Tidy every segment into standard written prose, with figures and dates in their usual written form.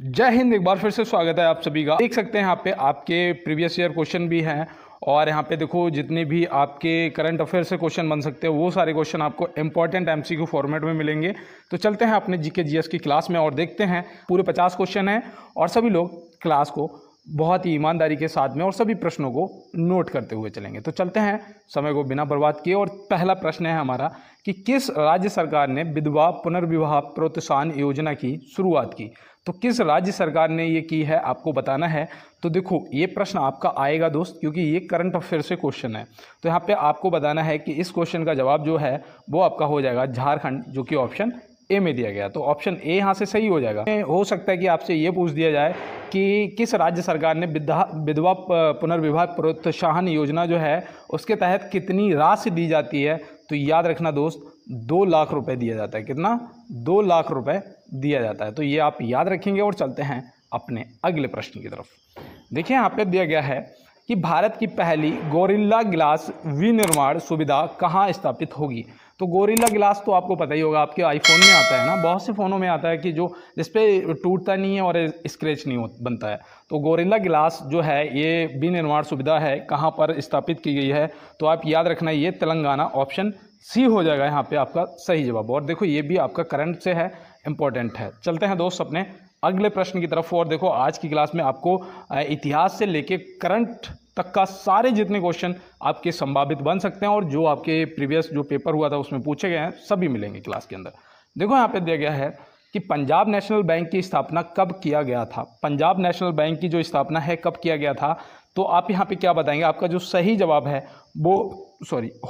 जय हिंद। एक बार फिर से स्वागत है आप सभी का। देख सकते हैं यहाँ पे आपके प्रीवियस ईयर क्वेश्चन भी हैं और यहाँ पे देखो जितने भी आपके करंट अफेयर से क्वेश्चन बन सकते हैं वो सारे क्वेश्चन आपको इंपॉर्टेंट एमसीक्यू फॉर्मेट में मिलेंगे। तो चलते हैं अपने जीके जीएस की क्लास में और देखते हैं। पूरे 50 क्वेश्चन हैं और सभी लोग क्लास को बहुत ही ईमानदारी के साथ में और सभी प्रश्नों को नोट करते हुए चलेंगे। तो चलते हैं समय को बिना बर्बाद किए। और पहला प्रश्न है हमारा कि किस राज्य सरकार ने विधवा पुनर्विवाह प्रोत्साहन योजना की शुरुआत की। तो किस राज्य सरकार ने ये की है आपको बताना है। तो देखो ये प्रश्न आपका आएगा दोस्त, क्योंकि ये करंट अफेयर से क्वेश्चन है। तो यहाँ पे आपको बताना है कि इस क्वेश्चन का जवाब जो है वो आपका हो जाएगा झारखंड, जो कि ऑप्शन ए में दिया गया। तो ऑप्शन ए यहाँ से सही हो जाएगा। हो सकता है कि आपसे ये पूछ दिया जाए कि किस राज्य सरकार ने विधवा पुनर्विवाह प्रोत्साहन योजना जो है उसके तहत कितनी राशि दी जाती है। तो याद रखना दोस्त, 2 लाख रुपए दिया जाता है। कितना? 2 लाख रुपए दिया जाता है। तो ये आप याद रखेंगे। और चलते हैं अपने अगले प्रश्न की तरफ। देखिए यहाँ पे दिया गया है कि भारत की पहली गोरिल्ला ग्लास विनिर्माण सुविधा कहाँ स्थापित होगी। तो गोरिल्ला ग्लास तो आपको पता ही होगा, आपके आईफोन में आता है ना, बहुत से फ़ोनों में आता है कि जो जिसपे टूटता नहीं है और स्क्रैच नहीं बनता है। तो गोरिल्ला ग्लास जो है ये विनिर्माण सुविधा है, कहाँ पर स्थापित की गई है। तो आप याद रखना ये तेलंगाना, ऑप्शन सी हो जाएगा यहाँ पे आपका सही जवाब। और देखो ये भी आपका करंट से है, इंपॉर्टेंट है। चलते हैं दोस्त अपने अगले प्रश्न की तरफ। और देखो आज की क्लास में आपको इतिहास से लेके करंट तक का सारे जितने क्वेश्चन आपके संभावित बन सकते हैं और जो आपके प्रीवियस जो पेपर हुआ था उसमें पूछे गए हैं सभी मिलेंगे क्लास के अंदर। देखो यहाँ पे दिया गया है कि पंजाब नेशनल बैंक की स्थापना कब किया गया था। पंजाब नेशनल बैंक की जो स्थापना है कब किया गया था। तो आप यहाँ पे क्या बताएंगे। आपका जो सही जवाब है वो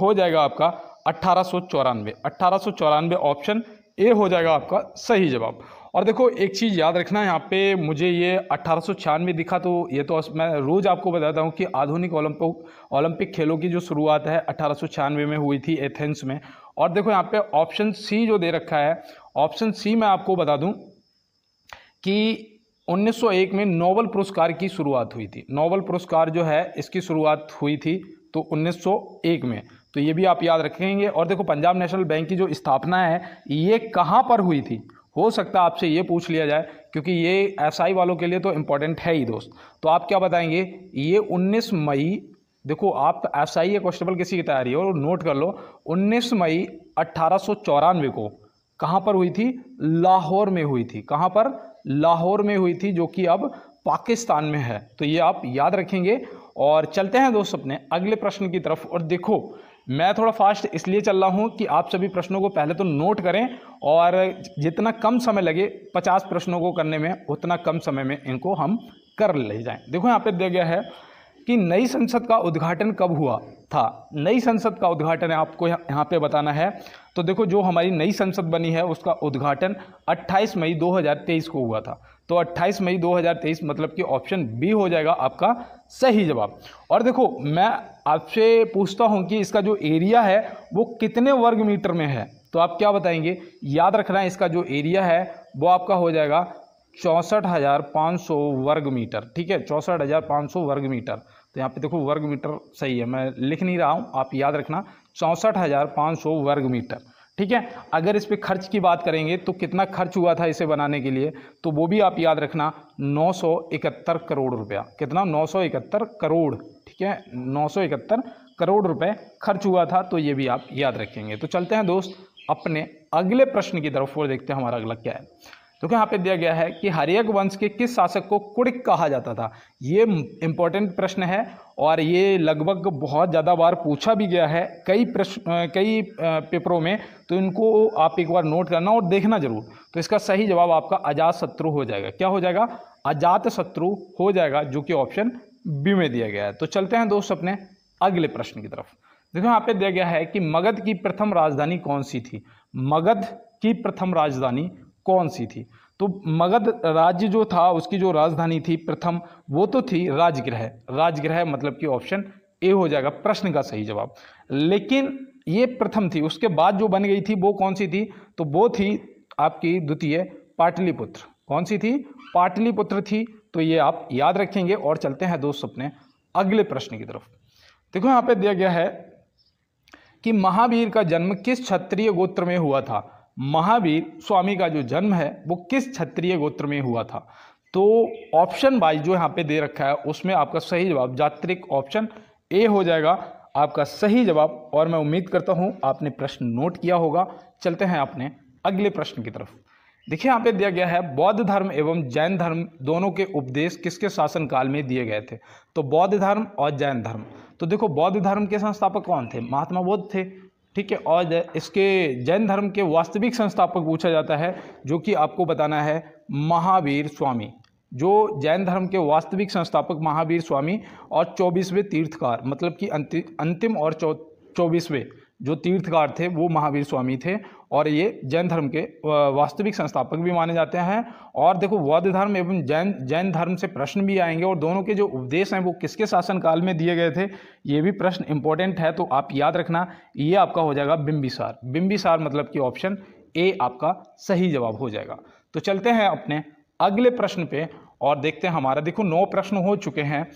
हो जाएगा आपका 1894। 1894 ऑप्शन ए हो जाएगा आपका सही जवाब। और देखो एक चीज़ याद रखना, यहाँ पे मुझे ये 1896 दिखा, तो ये तो मैं रोज़ आपको बताता हूँ कि आधुनिक ओलंपिक खेलों की जो शुरुआत है 1896 में हुई थी एथेंस में। और देखो यहाँ पे ऑप्शन सी जो दे रखा है, ऑप्शन सी मैं आपको बता दूँ कि 1901 में नोबेल पुरस्कार की शुरुआत हुई थी। नोबेल पुरस्कार जो है इसकी शुरुआत हुई थी तो 1901 में। तो ये भी आप याद रखेंगे। और देखो पंजाब नेशनल बैंक की जो स्थापना है ये कहाँ पर हुई थी, हो सकता है आपसे ये पूछ लिया जाए, क्योंकि ये एसआई वालों के लिए तो इम्पोर्टेंट है ही दोस्त। तो आप क्या बताएंगे, ये 19 मई, देखो आप एसआई या कांस्टेबल किसी की तैयारी हो नोट कर लो, 19 मई 1894 को कहाँ पर हुई थी, लाहौर में हुई थी। कहाँ पर? लाहौर में हुई थी, जो कि अब पाकिस्तान में है। तो ये आप याद रखेंगे। और चलते हैं दोस्त अपने अगले प्रश्न की तरफ। और देखो मैं थोड़ा फास्ट इसलिए चल रहा हूँ कि आप सभी प्रश्नों को पहले तो नोट करें और जितना कम समय लगे 50 प्रश्नों को करने में उतना कम समय में इनको हम कर ले जाएं। देखो यहाँ पे दिया गया है कि नई संसद का उद्घाटन कब हुआ था। नई संसद का उद्घाटन आपको यहाँ पे बताना है। तो देखो जो हमारी नई संसद बनी है उसका उद्घाटन 28 मई 2023 को हुआ था। तो 28 मई 2023 मतलब कि ऑप्शन बी हो जाएगा आपका सही जवाब। और देखो मैं आपसे पूछता हूं कि इसका जो एरिया है वो कितने वर्ग मीटर में है। तो आप क्या बताएंगे, याद रखना है इसका जो एरिया है वो आपका हो जाएगा 64,500 वर्ग मीटर। ठीक है, 64,500 वर्ग मीटर। तो यहाँ पे देखो वर्ग मीटर सही है, मैं लिख नहीं रहा हूँ, आप याद रखना 64,500 वर्ग मीटर। ठीक है। अगर इस पे खर्च की बात करेंगे तो कितना खर्च हुआ था इसे बनाने के लिए, तो वो भी आप याद रखना 971 करोड़ रुपया। कितना? 971 करोड़। ठीक है, 971 करोड़ रुपए खर्च हुआ था। तो ये भी आप याद रखेंगे। तो चलते हैं दोस्त अपने अगले प्रश्न की तरफ और देखते हैं हमारा अगला क्या है। तो यहाँ पे दिया गया है कि हर्यक वंश के किस शासक को कुड़िक कहा जाता था। ये इंपॉर्टेंट प्रश्न है और ये लगभग बहुत ज़्यादा बार पूछा भी गया है कई पेपरों में। तो इनको आप एक बार नोट करना और देखना जरूर। तो इसका सही जवाब आपका अजातशत्रु हो जाएगा। क्या हो जाएगा? अजातशत्रु हो जाएगा, जो कि ऑप्शन बी में दिया गया है। तो चलते हैं दोस्त अपने अगले प्रश्न की तरफ। देखो यहाँ पे दिया गया है कि मगध की प्रथम राजधानी कौन सी थी। मगध की प्रथम राजधानी कौन सी थी। तो मगध राज्य जो था उसकी जो राजधानी थी प्रथम, वो तो थी राजगृह। राजगृह मतलब कि ऑप्शन ए हो जाएगा प्रश्न का सही जवाब। लेकिन ये प्रथम थी, उसके बाद जो बन गई थी वो कौन सी थी, तो वो थी आपकी द्वितीय पाटलिपुत्र। कौन सी थी? पाटलिपुत्र थी। तो ये आप याद रखेंगे। और चलते हैं दोस्त अपने अगले प्रश्न की तरफ। देखो यहाँ पे दिया गया है कि महावीर का जन्म किस क्षत्रिय गोत्र में हुआ था। महावीर स्वामी का जो जन्म है वो किस क्षत्रिय गोत्र में हुआ था। तो ऑप्शन वाइज जो यहाँ पे दे रखा है उसमें आपका सही जवाब जात्रिक ऑप्शन ए हो जाएगा आपका सही जवाब। और मैं उम्मीद करता हूँ आपने प्रश्न नोट किया होगा। चलते हैं अपने अगले प्रश्न की तरफ। देखिए यहाँ पे दिया गया है बौद्ध धर्म एवं जैन धर्म दोनों के उपदेश किसके शासनकाल में दिए गए थे। तो बौद्ध धर्म और जैन धर्म, तो देखो बौद्ध धर्म के संस्थापक कौन थे, महात्मा बुद्ध थे, ठीक है। और इसके जैन धर्म के वास्तविक संस्थापक पूछा जाता है जो कि आपको बताना है महावीर स्वामी। जो जैन धर्म के वास्तविक संस्थापक महावीर स्वामी और 24वें तीर्थकार, मतलब कि अंतिम और 24वें जो तीर्थकार थे वो महावीर स्वामी थे। और ये जैन धर्म के वास्तविक संस्थापक भी माने जाते हैं। और देखो बौद्ध धर्म एवं जैन धर्म से प्रश्न भी आएंगे और दोनों के जो उपदेश हैं वो किसके शासनकाल में दिए गए थे, ये भी प्रश्न इंपॉर्टेंट है, तो आप याद रखना। ये आपका हो जाएगा बिंबिसार। बिंबिसार मतलब कि ऑप्शन ए आपका सही जवाब हो जाएगा। तो चलते हैं अपने अगले प्रश्न पे और देखते हैं। हमारा देखो 9 प्रश्न हो चुके हैं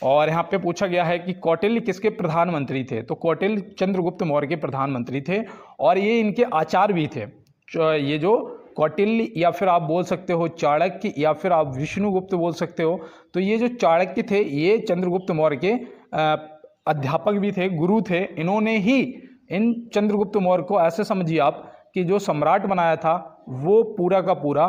और यहाँ पे पूछा गया है कि कौटिल्य किसके प्रधानमंत्री थे। तो कौटिल्य चंद्रगुप्त मौर्य के प्रधानमंत्री थे और ये इनके आचार्य भी थे। ये जो कौटिल्य या फिर आप बोल सकते हो चाणक्य या फिर आप विष्णुगुप्त बोल सकते हो, तो ये जो चाणक्य थे ये चंद्रगुप्त मौर्य के अध्यापक भी थे, गुरु थे। इन्होंने ही इन चंद्रगुप्त मौर्य को ऐसे समझिए आप कि जो सम्राट बनाया था वो पूरा का पूरा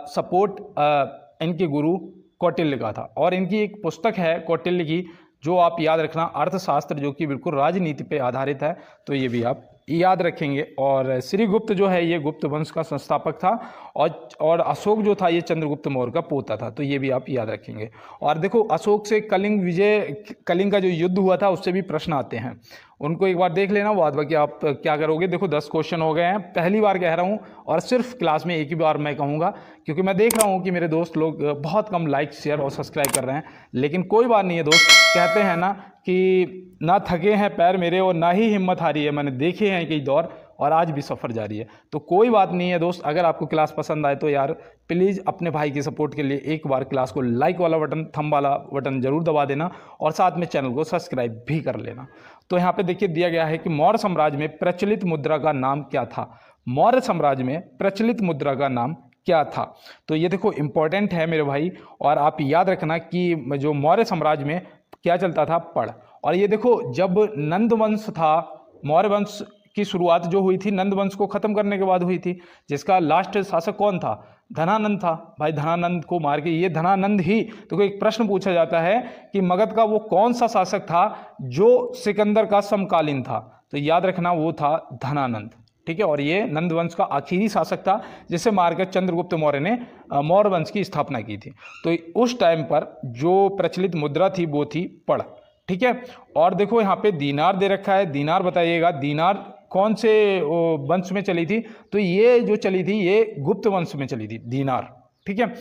सपोर्ट इनके गुरु कौटिल्य का था। और इनकी एक पुस्तक है कौटिल्य की, जो आप याद रखना, अर्थशास्त्र, जो कि बिल्कुल राजनीति पे आधारित है, तो ये भी आप याद रखेंगे। और श्रीगुप्त जो है ये गुप्त वंश का संस्थापक था और अशोक जो था ये चंद्रगुप्त मौर्य का पोता था, तो ये भी आप याद रखेंगे। और देखो अशोक से कलिंग का जो युद्ध हुआ था उससे भी प्रश्न आते हैं, उनको एक बार देख लेना, बाद बाकी आप क्या करोगे। देखो 10 क्वेश्चन हो गए हैं, पहली बार कह रहा हूँ और सिर्फ क्लास में एक ही बार मैं कहूँगा, क्योंकि मैं देख रहा हूँ कि मेरे दोस्त लोग बहुत कम लाइक शेयर और सब्सक्राइब कर रहे हैं। लेकिन कोई बात नहीं है दोस्त, कहते हैं ना कि ना थके हैं पैर मेरे और ना ही हिम्मत हारी है, मैंने देखे हैं कई दौर और आज भी सफ़र जारी है। तो कोई बात नहीं है दोस्त, अगर आपको क्लास पसंद आए तो यार प्लीज़ अपने भाई की सपोर्ट के लिए एक बार क्लास को लाइक वाला बटन, थंब वाला बटन जरूर दबा देना और साथ में चैनल को सब्सक्राइब भी कर लेना। तो यहाँ पे देखिए दिया गया है कि मौर्य साम्राज्य में प्रचलित मुद्रा का नाम क्या था। मौर्य साम्राज्य में प्रचलित मुद्रा का नाम क्या था। तो ये देखो इंपॉर्टेंट है मेरे भाई, और आप याद रखना कि जो मौर्य साम्राज्य में क्या चलता था, पढ़। और ये देखो जब नंद वंश था, मौर्य वंश की शुरुआत जो हुई थी नंद वंश को खत्म करने के बाद हुई थी, जिसका लास्ट शासक कौन था, धनानंद था। भाई धनानंद को मार के, ये धनानंद ही, तो एक प्रश्न पूछा जाता है कि मगध का वो कौन सा शासक था जो सिकंदर का समकालीन था, तो याद रखना वो था धनानंद, ठीक है। और ये नंद वंश का आखिरी शासक था जिसे मारकर चंद्रगुप्त मौर्य ने मौर्य वंश की स्थापना की थी। तो उस टाइम पर जो प्रचलित मुद्रा थी वो थी पढ़, ठीक है। और देखो यहाँ पे दीनार दे रखा है, दीनार बताइएगा, दीनार कौन से वंश में चली थी, तो ये जो चली थी ये गुप्त वंश में चली थी दीनार, ठीक है।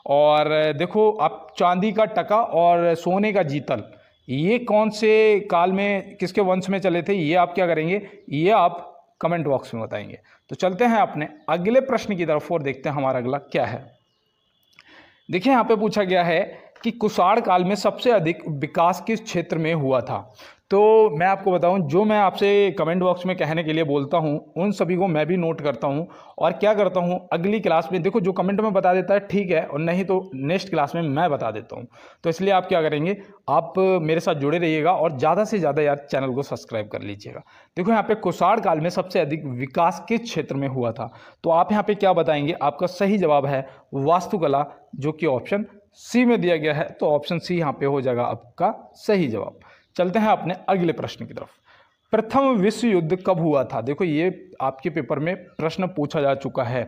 और देखो आप चांदी का टका और सोने का जीतल, ये कौन से काल में किसके वंश में चले थे, ये आप क्या करेंगे, ये आप कमेंट बॉक्स में बताएंगे। तो चलते हैं अपने अगले प्रश्न की तरफ और देखते हैं हमारा अगला क्या है। देखिए यहाँ पे पूछा गया है कि कुषाण काल में सबसे अधिक विकास किस क्षेत्र में हुआ था। तो मैं आपको बताऊं, जो मैं आपसे कमेंट बॉक्स में कहने के लिए बोलता हूं उन सभी को मैं भी नोट करता हूं और क्या करता हूं अगली क्लास में, देखो जो कमेंट में बता देता है ठीक है, और नहीं तो नेक्स्ट क्लास में मैं बता देता हूं। तो इसलिए आप क्या करेंगे, आप मेरे साथ जुड़े रहिएगा और ज़्यादा से ज़्यादा यार चैनल को सब्सक्राइब कर लीजिएगा। देखो यहाँ पे कुषाण काल में सबसे अधिक विकास किस क्षेत्र में हुआ था, तो आप यहाँ पे क्या बताएंगे, आपका सही जवाब है वास्तुकला, जो कि ऑप्शन सी में दिया गया है। तो ऑप्शन सी यहाँ पे हो जाएगा आपका सही जवाब। चलते हैं अपने अगले प्रश्न की तरफ। प्रथम विश्व युद्ध कब हुआ था। देखो ये आपके पेपर में प्रश्न पूछा जा चुका है,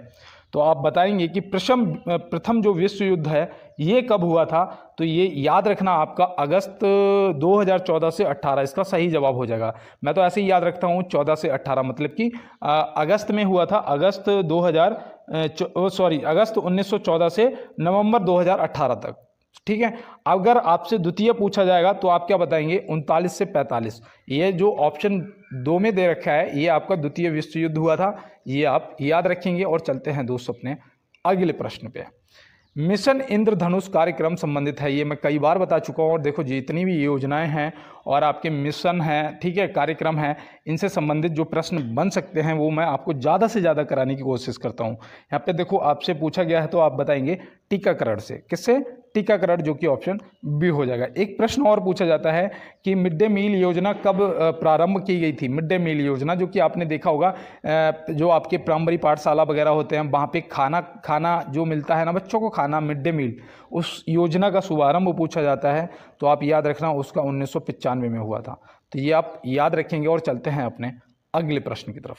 तो आप बताएंगे कि प्रथम जो विश्व युद्ध है ये कब हुआ था। तो ये याद रखना आपका अगस्त 2014 से 18, इसका सही जवाब हो जाएगा। मैं तो ऐसे ही याद रखता हूँ 14 से 18, मतलब कि अगस्त में हुआ था, अगस्त 1914 से नवंबर 2018 तक, ठीक है। अगर आपसे द्वितीय पूछा जाएगा तो आप क्या बताएंगे, 39 से 45। ये जो ऑप्शन 2 में दे रखा है ये आपका द्वितीय विश्व युद्ध हुआ था, ये आप याद रखेंगे। और चलते हैं दोस्तों अपने अगले प्रश्न पे। मिशन इंद्रधनुष कार्यक्रम संबंधित है। ये मैं कई बार बता चुका हूँ। और देखो जितनी भी योजनाएं हैं और आपके मिशन हैं, ठीक है, कार्यक्रम हैं, इनसे संबंधित जो प्रश्न बन सकते हैं वो मैं आपको ज़्यादा से ज़्यादा कराने की कोशिश करता हूँ। यहाँ पे देखो आपसे पूछा गया है तो आप बताएंगे टीकाकरण से। किससे? टीकाकरण, जो कि ऑप्शन बी हो जाएगा। एक प्रश्न और पूछा जाता है कि मिड डे मील योजना कब प्रारंभ की गई थी? मिड डे मील योजना, जो कि आपने देखा होगा जो आपके प्राइमरी पाठशाला वगैरह होते हैं वहाँ पे खाना जो मिलता है ना बच्चों को, खाना मिड डे मील, उस योजना का शुभारंभ पूछा जाता है। तो आप याद रखना उसका 1995 में हुआ था। तो ये आप याद रखेंगे। और चलते हैं अपने अगले प्रश्न की तरफ।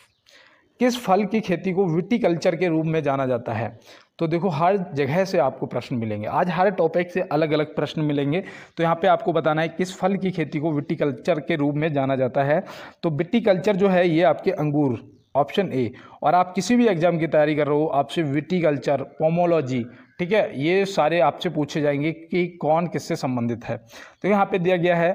किस फल की खेती को विटीकल्चर के रूप में जाना जाता है? तो देखो हर जगह से आपको प्रश्न मिलेंगे, आज हर टॉपिक से अलग अलग प्रश्न मिलेंगे। तो यहाँ पे आपको बताना है किस फल की खेती को विटीकल्चर के रूप में जाना जाता है। तो विटीकल्चर जो है ये आपके अंगूर, ऑप्शन ए। और आप किसी भी एग्जाम की तैयारी कर रहे हो, आपसे विटीकल्चर, पोमोलॉजी, ठीक है, ये सारे आपसे पूछे जाएंगे कि कौन किससे संबंधित है। तो यहाँ पे दिया गया है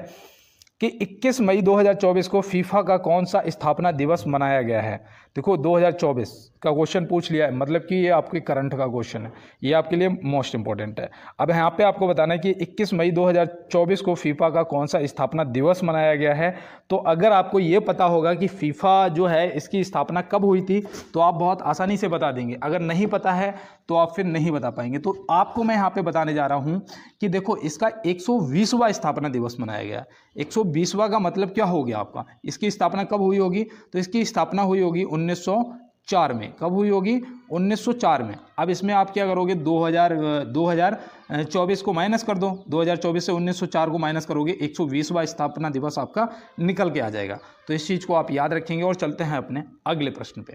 कि 21 मई 2024 को फीफा का कौन सा स्थापना दिवस मनाया गया है? देखो 2024 का क्वेश्चन पूछ लिया है, मतलब कि ये आपके करंट का क्वेश्चन है, ये आपके लिए मोस्ट इंपॉर्टेंट है। अब यहाँ पे आपको बताना है कि 21 मई 2024 को फीफा का कौन सा स्थापना दिवस मनाया गया है। तो अगर आपको ये पता होगा कि फीफा जो है इसकी स्थापना कब हुई थी तो आप बहुत आसानी से बता देंगे। अगर नहीं पता है तो आप फिर नहीं बता पाएंगे। तो आपको मैं यहाँ पे बताने जा रहा हूँ कि देखो इसका 120वां स्थापना दिवस मनाया गया। 120वां का मतलब क्या हो गया आपका? इसकी स्थापना कब हुई होगी? तो इसकी स्थापना हुई होगी 1904 में। कब हुई होगी? 1904 में। अब इसमें आप क्या करोगे? 2024 को माइनस कर दो, 2024 से 1904 को माइनस करोगे, 120वां स्थापना दिवस आपका निकल के आ जाएगा। तो इस चीज़ को आप याद रखेंगे। और चलते हैं अपने अगले प्रश्न पे।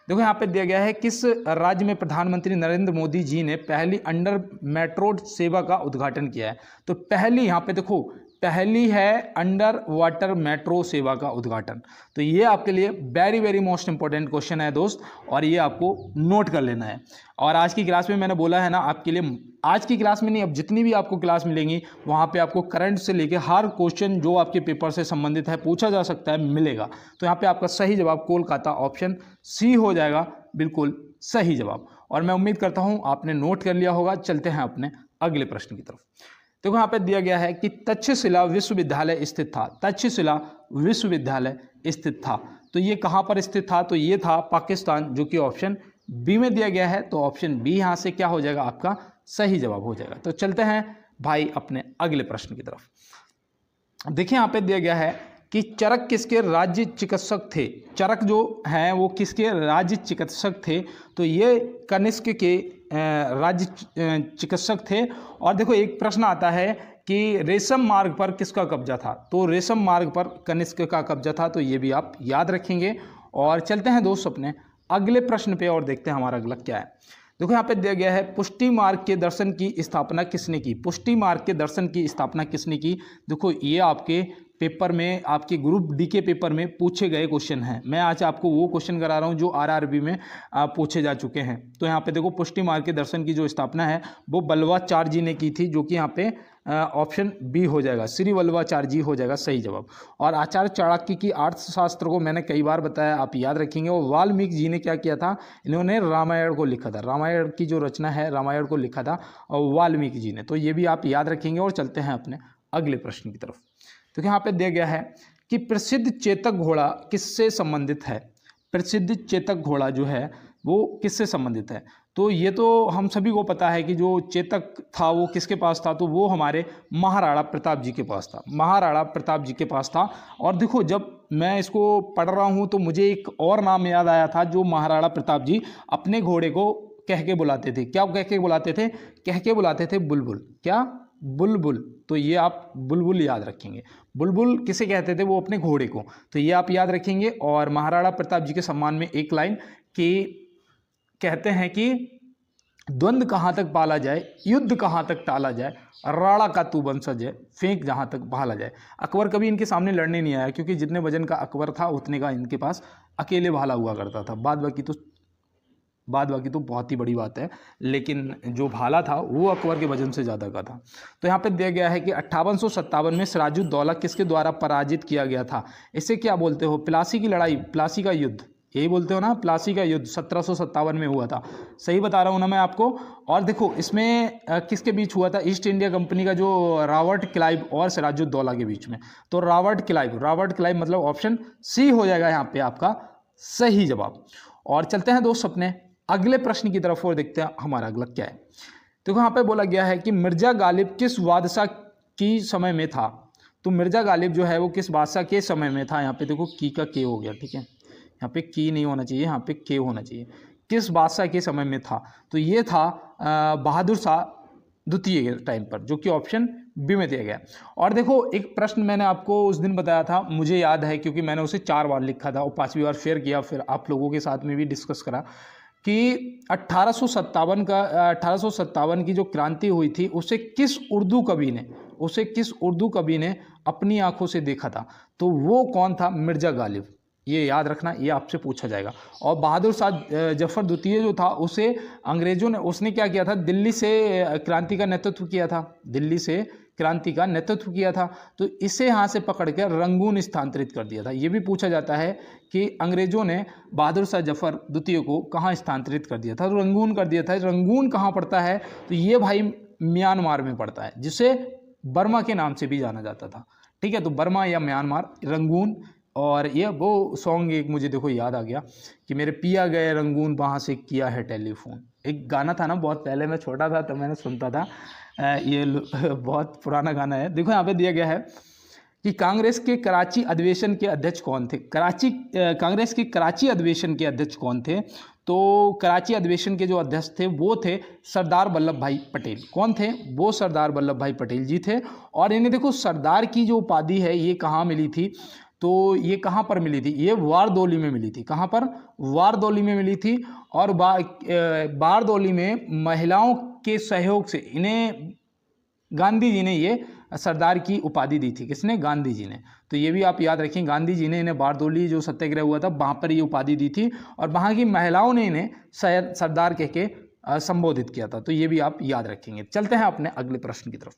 देखो यहाँ पे दिया गया है किस राज्य में प्रधानमंत्री नरेंद्र मोदी जी ने पहली अंडर मेट्रो सेवा का उद्घाटन किया है? तो पहली, यहाँ पे देखो पहली है अंडर वाटर मेट्रो सेवा का उद्घाटन। तो ये आपके लिए very very most important question है दोस्त, और ये आपको नोट कर लेना है। और आज की क्लास में मैंने बोला है ना आपके लिए, आज की क्लास में नहीं, अब जितनी भी आपको क्लास मिलेंगी वहाँ पे आपको करंट से लेके हर क्वेश्चन जो आपके पेपर से संबंधित है, पूछा जा सकता है, मिलेगा। तो यहाँ पे आपका सही जवाब कोलकाता, ऑप्शन सी हो जाएगा, बिल्कुल सही जवाब। और मैं उम्मीद करता हूँ आपने नोट कर लिया होगा। चलते हैं अपने अगले प्रश्न की तरफ। देखो यहाँ पे दिया गया है कि तक्षशिला विश्वविद्यालय स्थित था। तक्षशिला विश्वविद्यालय स्थित था, तो ये कहाँ पर स्थित था? तो ये था पाकिस्तान, जो कि ऑप्शन बी में दिया गया है। तो ऑप्शन बी यहाँ से क्या हो जाएगा? आपका सही जवाब हो जाएगा। तो चलते हैं भाई अपने अगले प्रश्न की तरफ। देखिए यहाँ पे दिया गया है कि चरक किसके राज्य चिकित्सक थे? चरक जो हैं वो किसके राज्य चिकित्सक थे? तो ये कनिष्क के राज्य चिकित्सक थे। और देखो एक प्रश्न आता है कि रेशम मार्ग पर किसका कब्जा था? तो रेशम मार्ग पर कनिष्क का कब्जा था। तो ये भी आप याद रखेंगे। और चलते हैं दोस्त अपने अगले प्रश्न पे और देखते हैं हमारा अगला क्या है। देखो यहाँ पे दिया गया है पुष्टि मार्ग के दर्शन की स्थापना किसने की? पुष्टि मार्ग के दर्शन की स्थापना किसने की? देखो ये आपके पेपर में, आपके ग्रुप डी के पेपर में पूछे गए क्वेश्चन हैं। मैं आज आपको वो क्वेश्चन करा रहा हूँ जो आरआरबी में पूछे जा चुके हैं। तो यहाँ पे देखो पुष्टि मार्ग के दर्शन की जो स्थापना है वो बल्लवाचार्य जी ने की थी, जो कि यहाँ पे ऑप्शन बी हो जाएगा, श्री वल्लभाचार्य जी हो जाएगा सही जवाब। और आचार्य चाणक्य की अर्थशास्त्र को मैंने कई बार बताया, आप याद रखेंगे। और वाल्मीकि जी ने क्या किया था? इन्होंने रामायण को लिखा था। रामायण की जो रचना है, रामायण को लिखा था और वाल्मीकि जी ने। तो ये भी आप याद रखेंगे। और चलते हैं अपने अगले प्रश्न की तरफ। तो यहाँ पे दिया गया है कि प्रसिद्ध चेतक घोड़ा किससे संबंधित है? प्रसिद्ध चेतक घोड़ा जो है वो किससे संबंधित है? तो ये तो हम सभी को पता है कि जो चेतक था वो किसके पास था? तो वो हमारे महाराणा प्रताप जी के पास था। महाराणा प्रताप जी के पास था। और देखो जब मैं इसको पढ़ रहा हूँ तो मुझे एक और नाम याद आया था, जो महाराणा प्रताप जी अपने घोड़े को कह के बुलाते थे। क्या कह के बुलाते थे? कह के बुलाते थे बुलबुल। क्या? बुलबुल। तो ये आप बुलबुल याद रखेंगे। बुलबुल किसे कहते थे? वो अपने घोड़े को। तो ये आप याद रखेंगे। और महाराणा प्रताप जी के सम्मान में एक लाइन कि कहते हैं कि द्वंद्व कहाँ तक पाला जाए, युद्ध कहाँ तक टाला जाए, राणा का तू वंशज है, फेंक जहाँ तक भाला जाए। अकबर कभी इनके सामने लड़ने नहीं आया, क्योंकि जितने वजन का अकबर था उतने का इनके पास अकेले भाला हुआ करता था। बाद बाकी तो बहुत ही बड़ी बात है, लेकिन जो भाला था वो अकबर के वजन से ज़्यादा का था। तो यहाँ पे दिया गया है कि 5857 में सिराजुद्दौला किसके द्वारा पराजित किया गया था? इसे क्या बोलते हो? प्लासी की लड़ाई, प्लासी का युद्ध, यही बोलते हो ना, प्लासी का युद्ध 1757 में हुआ था। सही बता रहा हूँ ना मैं आपको। और देखो इसमें किसके बीच हुआ था, ईस्ट इंडिया कंपनी का जो रॉबर्ट क्लाइव और सिराजुद्दौला के बीच में। तो रॉबर्ट क्लाइव मतलब ऑप्शन सी हो जाएगा यहाँ पे आपका सही जवाब। और चलते हैं दोस्त अपने अगले प्रश्न की तरफ और देखते हैं हमारा अगला क्या है। देखो यहाँ पे बोला गया है कि मिर्जा गालिब किस बादशाह की समय में था। तो मिर्जा गालिब जो है वो किस बादशाह के समय में था। यहाँ पे देखो की का के हो गया, ठीक है, यहाँ पे की नहीं होना चाहिए, यहाँ पे के होना चाहिए। किस बादशाह के समय में था, तो ये था बहादुर शाह द्वितीय के टाइम पर, जो कि ऑप्शन बी में दिया गया। और देखो एक प्रश्न मैंने आपको उस दिन बताया था, मुझे याद है क्योंकि मैंने उसे 4 बार लिखा था और 5वीं बार शेयर किया, फिर आप लोगों के साथ में भी डिस्कस करा कि 1857 की जो क्रांति हुई थी उसे किस उर्दू कवि ने अपनी आंखों से देखा था। तो वो कौन था, मिर्जा गालिब। ये याद रखना, ये आपसे पूछा जाएगा। और बहादुर शाह जफर द्वितीय जो था उसे अंग्रेजों ने, उसने क्या किया था, दिल्ली से क्रांति का नेतृत्व किया था। तो इसे यहाँ से पकड़ कर रंगून स्थानांतरित कर दिया था। ये भी पूछा जाता है कि अंग्रेजों ने बहादुर शाह जफर द्वितीय को कहाँ स्थानांतरित कर दिया था, रंगून कर दिया था। रंगून कहाँ पड़ता है, तो ये भाई म्यांमार में पड़ता है, जिसे बर्मा के नाम से भी जाना जाता था। ठीक है, तो बर्मा या म्यांमार, रंगून। और ये वो सॉन्ग एक मुझे देखो याद आ गया कि मेरे पिया गए रंगून वहाँ से किया है टेलीफोन। एक गाना था ना, बहुत पहले मैं छोटा था तो मैंने सुनता था, ये बहुत पुराना गाना है। देखो यहाँ पे दिया गया है कि कांग्रेस के कराची अधिवेशन के अध्यक्ष कौन थे। कांग्रेस के कराची अधिवेशन के अध्यक्ष कौन थे, तो कराची अधिवेशन के जो अध्यक्ष थे वो थे सरदार वल्लभ भाई पटेल। कौन थे, वो सरदार वल्लभ भाई पटेल जी थे। और इन्हें देखो सरदार की जो उपाधि है ये कहाँ मिली थी, तो ये कहाँ पर मिली थी, ये वारदौली में मिली थी। कहाँ पर, वारदौली में मिली थी। और वारदौली में महिलाओं के सहयोग से इन्हें गांधी जी ने ये सरदार की उपाधि दी थी। किसने, गांधी जी ने। तो ये भी आप याद रखें, गांधी जी ने इन्हें बारदौली जो सत्याग्रह हुआ था वहाँ पर ये उपाधि दी थी, और वहाँ की महिलाओं ने इन्हें सरदार कह के संबोधित किया था। तो ये भी आप याद रखेंगे। चलते हैं अपने अगले प्रश्न की तरफ।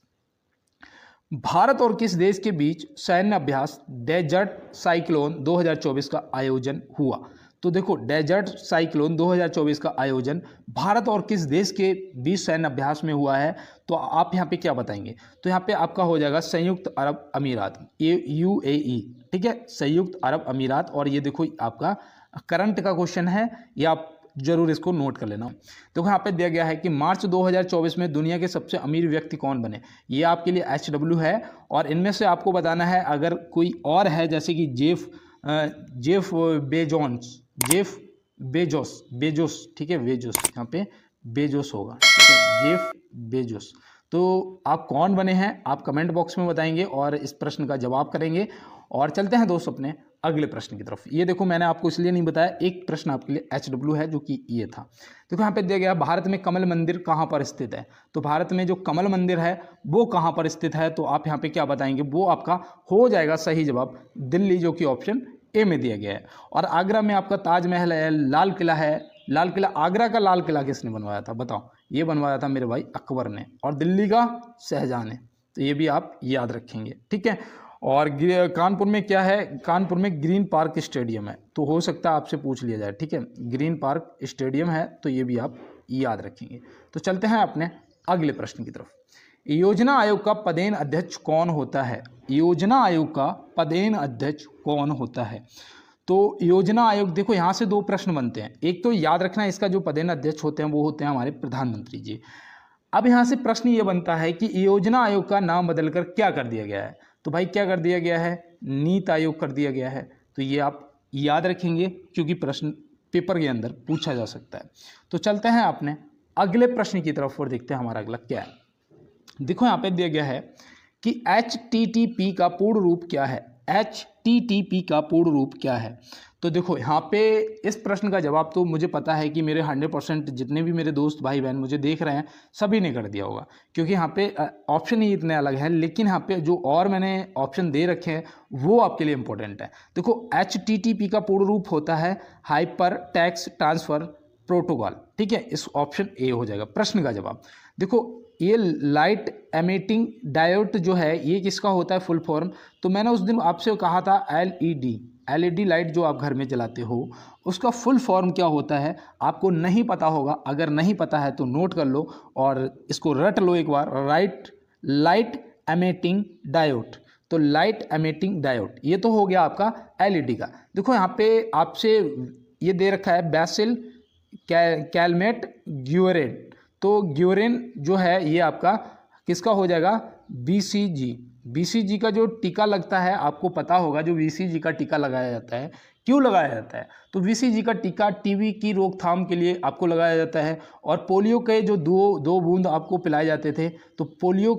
भारत और किस देश के बीच सैन्य अभ्यास डेजर्ट साइक्लोन 2024 का आयोजन हुआ। तो देखो डेजर्ट साइक्लोन 2024 का आयोजन भारत और किस देश के बीच सैन्य अभ्यास में हुआ है, तो आप यहाँ पे क्या बताएंगे। तो यहाँ पे आपका हो जाएगा संयुक्त अरब अमीरात, UAE। ठीक है, संयुक्त अरब अमीरात। और ये देखो आपका करंट का क्वेश्चन है, या आप जरूर इसको नोट कर लेना। तो यहाँ पे दिया गया है कि मार्च 2024 में दुनिया के सबसे अमीर व्यक्ति कौन बने। ये आपके लिए HW है। और इनमें से आपको बताना है, अगर कोई और है जैसे कि जेफ बेजोस, ठीक है, बेजोस, यहाँ पे बेजोस होगा, ठीक है, जेफ बेजोस। तो आप कौन बने हैं आप कमेंट बॉक्स में बताएंगे और इस प्रश्न का जवाब करेंगे। और चलते हैं दोस्त अपने अगले प्रश्न की तरफ। ये देखो मैंने आपको इसलिए नहीं बताया, एक प्रश्न आपके लिए HW है जो कि ये था। देखो यहाँ पे दिया गया भारत में कमल मंदिर कहाँ पर स्थित है। तो भारत में जो कमल मंदिर है वो कहाँ पर स्थित है, तो आप यहाँ पे क्या बताएंगे, वो आपका हो जाएगा सही जवाब दिल्ली, जो कि ऑप्शन ए में दिया गया है। और आगरा में आपका ताजमहल है, लाल किला है। लाल किला, आगरा का लाल किला किसने बनवाया था बताओ। ये बनवाया था मेरे भाई अकबर ने। और दिल्ली का शाहजहां ने। तो ये भी आप याद रखेंगे, ठीक है। और कानपुर में क्या है, कानपुर में ग्रीन पार्क स्टेडियम है। तो हो सकता है आपसे पूछ लिया जाए, ठीक है, ग्रीन पार्क स्टेडियम है, तो ये भी आप याद रखेंगे। तो चलते हैं अपने अगले प्रश्न की तरफ। योजना आयोग का पदेन अध्यक्ष कौन होता है। योजना आयोग का पदेन अध्यक्ष कौन होता है। तो योजना आयोग, देखो यहाँ से 2 प्रश्न बनते हैं। एक तो याद रखना, इसका जो पदेन अध्यक्ष होते हैं वो होते हैं हमारे प्रधानमंत्री जी। अब यहाँ से प्रश्न ये बनता है कि योजना आयोग का नाम बदलकर क्या कर दिया गया है। तो भाई क्या कर दिया गया है, नीति आयोग कर दिया गया है। तो ये आप याद रखेंगे क्योंकि प्रश्न पेपर के अंदर पूछा जा सकता है। तो चलते हैं अपने अगले प्रश्न की तरफ और देखते हैं हमारा अगला क्या है। देखो यहाँ पे दिया गया है कि HTTP का पूर्ण रूप क्या है। HTTP का पूर्ण रूप क्या है। तो देखो यहाँ पे इस प्रश्न का जवाब तो मुझे पता है कि मेरे 100% जितने भी मेरे दोस्त भाई बहन मुझे देख रहे हैं सभी ने कर दिया होगा, क्योंकि यहाँ पे ऑप्शन ही इतने अलग हैं। लेकिन यहाँ पे जो और मैंने ऑप्शन दे रखे हैं वो आपके लिए इंपॉर्टेंट है। देखो HTTP का पूर्ण रूप होता है हाइपर टेक्स्ट ट्रांसफर प्रोटोकॉल, ठीक है। इस ऑप्शन ए हो जाएगा प्रश्न का जवाब। देखो ये लाइट एमिटिंग डायोड जो है ये किसका होता है फुल फॉर्म। तो मैंने उस दिन आपसे कहा था LED, एलईडी लाइट जो आप घर में जलाते हो उसका फुल फॉर्म क्या होता है, आपको नहीं पता होगा। अगर नहीं पता है तो नोट कर लो और इसको रट लो एक बार। Light emitting diode. तो लाइट एमिटिंग डायोड ये तो हो गया आपका एलईडी का। देखो यहाँ पे आपसे ये दे रखा है बेसिल कैलमेट ग्यूरेन। तो ग्यूरेन जो है ये आपका किसका हो जाएगा, बीसीजी। बीसीजी का जो टीका लगता है आपको पता होगा, जो बीसीजी का टीका लगाया जाता है क्यों लगाया जाता है, तो बीसीजी का टीका टीबी की रोकथाम के लिए आपको लगाया जाता है। और पोलियो के जो दो बूंद आपको पिलाए जाते थे, तो पोलियो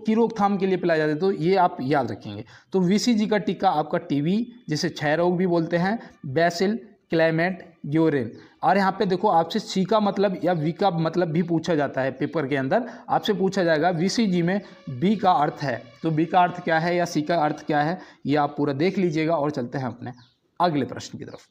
की रोकथाम के लिए पिलाए जाते, तो ये आप याद रखेंगे। तो बीसीजी का टीका आपका टीबी, जिसे क्षय रोग भी बोलते हैं, बेसिल क्लाइमेट ग्यूरेन। और यहाँ पे देखो आपसे सी का मतलब या वी का मतलब भी पूछा जाता है पेपर के अंदर, आपसे पूछा जाएगा बीसीजी में बी का अर्थ है, तो बी का अर्थ क्या है या सी का अर्थ क्या है, ये आप पूरा देख लीजिएगा। और चलते हैं अपने अगले प्रश्न की तरफ।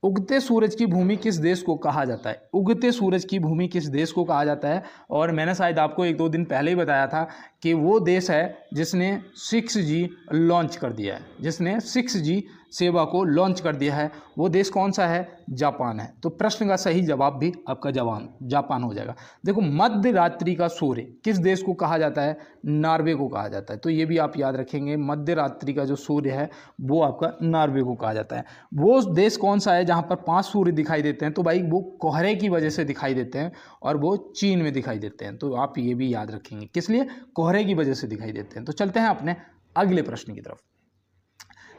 उगते सूरज की भूमि किस देश को कहा जाता है, उगते सूरज की भूमि किस देश को कहा जाता है। और मैंने शायद आपको 1-2 दिन पहले ही बताया था कि वो देश है जिसने 6G लॉन्च कर दिया है, जिसने 6G सेवा को लॉन्च कर दिया है। वो देश कौन सा है, जापान है। तो प्रश्न का सही जवाब भी आपका जापान हो जाएगा। देखो मध्य रात्रि का सूर्य किस देश को कहा जाता है, नॉर्वे को कहा जाता है। तो ये भी आप याद रखेंगे, मध्य रात्रि का जो सूर्य है वो आपका नॉर्वे को कहा जाता है। वो देश कौन सा है जहाँ पर 5 सूर्य दिखाई देते हैं, तो भाई वो कोहरे की वजह से दिखाई देते हैं और वो चीन में दिखाई देते हैं। तो आप ये भी याद रखेंगे, किस लिए, कोहरे की वजह से दिखाई देते हैं। तो चलते हैं अपने अगले प्रश्न की तरफ।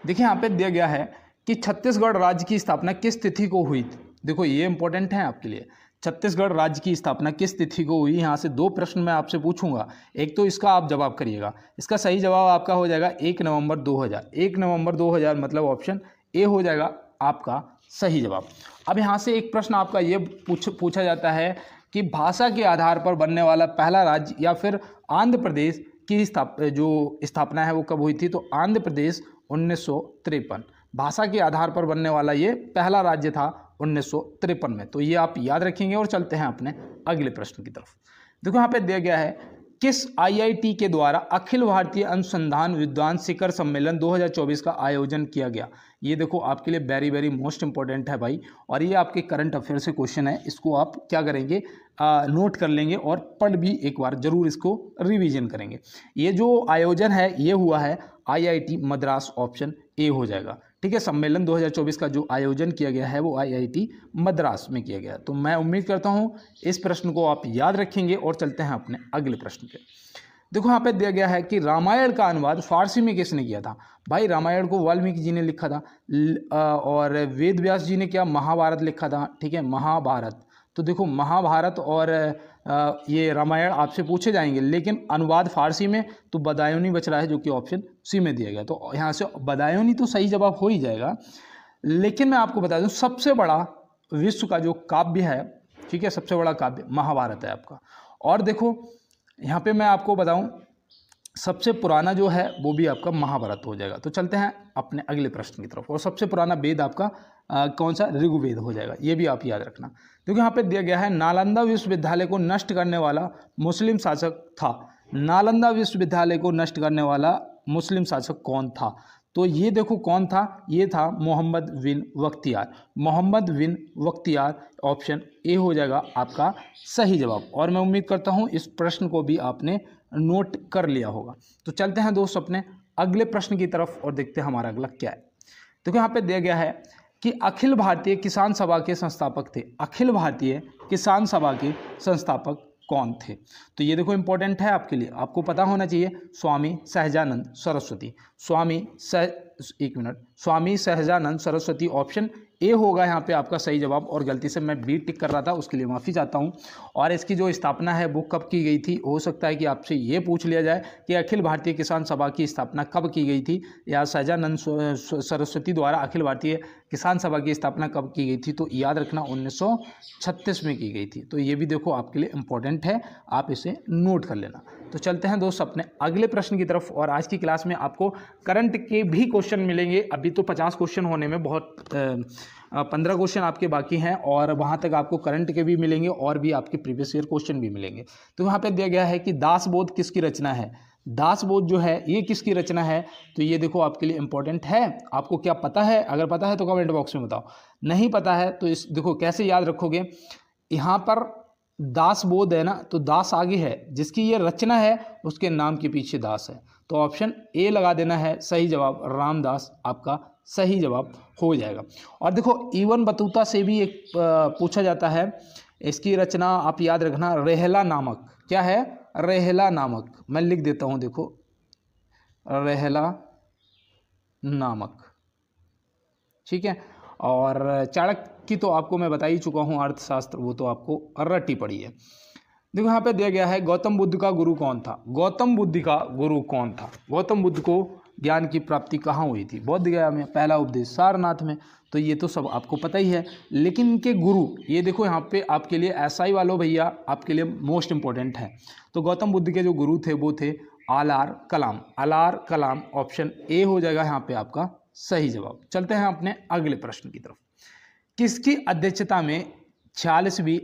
देखिए यहाँ पे दिया गया है कि छत्तीसगढ़ राज्य की स्थापना किस तिथि को हुई थी। देखो ये इंपॉर्टेंट है आपके लिए, छत्तीसगढ़ राज्य की स्थापना किस तिथि को हुई। यहाँ से 2 प्रश्न मैं आपसे पूछूंगा, एक तो इसका आप जवाब करिएगा। इसका सही जवाब आपका हो जाएगा 1 नवंबर 2000। 1 नवंबर 2000 मतलब ऑप्शन ए हो जाएगा आपका सही जवाब। अब यहाँ से एक प्रश्न आपका ये पूछा जाता है कि भाषा के आधार पर बनने वाला पहला राज्य या फिर आंध्र प्रदेश की जो स्थापना है वो कब हुई थी। तो आंध्र प्रदेश 1953, भाषा के आधार पर बनने वाला ये पहला राज्य था 1953 में। तो ये आप याद रखेंगे। और चलते हैं अपने अगले प्रश्न की तरफ। देखो यहाँ पे दिया गया है किस आईआईटी के द्वारा अखिल भारतीय अनुसंधान विद्वान शिखर सम्मेलन 2024 का आयोजन किया गया। ये देखो आपके लिए वेरी वेरी मोस्ट इंपॉर्टेंट है भाई, और ये आपके करंट अफेयर से क्वेश्चन है। इसको आप क्या करेंगे, नोट कर लेंगे और पढ़ भी एक बार जरूर इसको रिवीजन करेंगे। ये जो आयोजन है ये हुआ है आईआईटी मद्रास, ऑप्शन ए हो जाएगा। ठीक है, सम्मेलन 2024 का जो आयोजन किया गया है वो आईआईटी मद्रास में किया गया। तो मैं उम्मीद करता हूँ इस प्रश्न को आप याद रखेंगे। और चलते हैं अपने अगले प्रश्न पे। देखो यहाँ पे दिया गया है कि रामायण का अनुवाद फारसी में किसने किया था। भाई रामायण को वाल्मीकि जी ने लिखा था और वेद व्यास जी ने क्या, महाभारत लिखा था। ठीक है, महाभारत। तो देखो महाभारत और ये रामायण आपसे पूछे जाएंगे, लेकिन अनुवाद फारसी में तो बदायूनी बच रहा है, जो कि ऑप्शन सी में दिया गया। तो यहाँ से बदायूनी तो सही जवाब हो ही जाएगा। लेकिन मैं आपको बता दूं सबसे बड़ा विश्व का जो काव्य है, ठीक है, सबसे बड़ा काव्य महाभारत है आपका। और देखो यहाँ पे मैं आपको बताऊं सबसे पुराना जो है वो भी आपका महाभारत हो जाएगा। तो चलते हैं अपने अगले प्रश्न की तरफ। और सबसे पुराना वेद आपका कौन सा, ऋग्वेद हो जाएगा। ये भी आप याद रखना, क्योंकि यहाँ पे दिया गया है नालंदा विश्वविद्यालय को नष्ट करने वाला मुस्लिम शासक था। नालंदा विश्वविद्यालय को नष्ट करने वाला मुस्लिम शासक कौन था। तो ये देखो कौन था, ये था मोहम्मद बिन बख्तियार। मोहम्मद बिन बख्तियार, ऑप्शन ए हो जाएगा आपका सही जवाब। और मैं उम्मीद करता हूँ इस प्रश्न को भी आपने नोट कर लिया होगा। तो चलते हैं दोस्त अपने अगले प्रश्न की तरफ और देखते हैं हमारा अगला क्या है। देखो यहाँ पे दिया गया है कि अखिल भारतीय किसान सभा के संस्थापक थे। अखिल भारतीय किसान सभा के संस्थापक कौन थे। तो ये देखो इंपॉर्टेंट है आपके लिए, आपको पता होना चाहिए। स्वामी सहजानंद सरस्वती। स्वामी सहजानंद सरस्वती, ऑप्शन ए होगा यहाँ पे आपका सही जवाब। और गलती से मैं बी टिक कर रहा था, उसके लिए माफ़ी चाहता हूँ। और इसकी जो स्थापना है वो कब की गई थी, हो सकता है कि आपसे ये पूछ लिया जाए कि अखिल भारतीय किसान सभा की स्थापना कब की गई थी, या सहजानंद सरस्वती द्वारा अखिल भारतीय किसान सभा की स्थापना कब की गई थी। तो याद रखना 1936 में की गई थी। तो ये भी देखो आपके लिए इंपॉर्टेंट है, आप इसे नोट कर लेना। तो चलते हैं दोस्त अपने अगले प्रश्न की तरफ। और आज की क्लास में आपको करंट के भी क्वेश्चन मिलेंगे। अभी तो 50 क्वेश्चन होने में बहुत 15 क्वेश्चन आपके बाकी हैं, और वहाँ तक आपको करंट के भी मिलेंगे और भी आपके प्रीवियस ईयर क्वेश्चन भी मिलेंगे। तो यहाँ पे दिया गया है कि दासबोध किसकी रचना है। दासबोध जो है ये किसकी रचना है? तो ये देखो आपके लिए इंपॉर्टेंट है। आपको क्या पता है? अगर पता है तो कमेंट बॉक्स में बताओ, नहीं पता है तो इस देखो कैसे याद रखोगे। यहाँ पर दासबोध है ना, तो दास आगे है, जिसकी ये रचना है उसके नाम के पीछे दास है, तो ऑप्शन ए लगा देना है सही जवाब। रामदास आपका सही जवाब हो जाएगा। और देखो इवन बतूता से भी एक पूछा जाता है, इसकी रचना आप याद रखना, रेहला नामक। क्या है? रेहला नामक। मैं लिख देता हूं, देखो रेहला नामक, ठीक है। और चाणक्य की तो आपको मैं बता ही चुका हूं, अर्थशास्त्र वो तो आपको रट्टी पड़ी है। देखो यहाँ पे दिया गया है गौतम बुद्ध का गुरु कौन था? गौतम बुद्ध का गुरु कौन था? गौतम बुद्ध को ज्ञान की प्राप्ति कहाँ हुई थी? बोध गया में, पहला उपदेश सारनाथ में, तो ये तो सब आपको पता ही है। लेकिन इनके गुरु, ये देखो यहाँ पे आपके लिए एसआई वालों भैया आपके लिए मोस्ट इंपॉर्टेंट है। तो गौतम बुद्ध के जो गुरु थे वो थे आलार कलाम। आलार कलाम ऑप्शन ए हो जाएगा यहाँ पे आपका सही जवाब। चलते हैं अपने अगले प्रश्न की तरफ। किसकी अध्यक्षता में 46वीं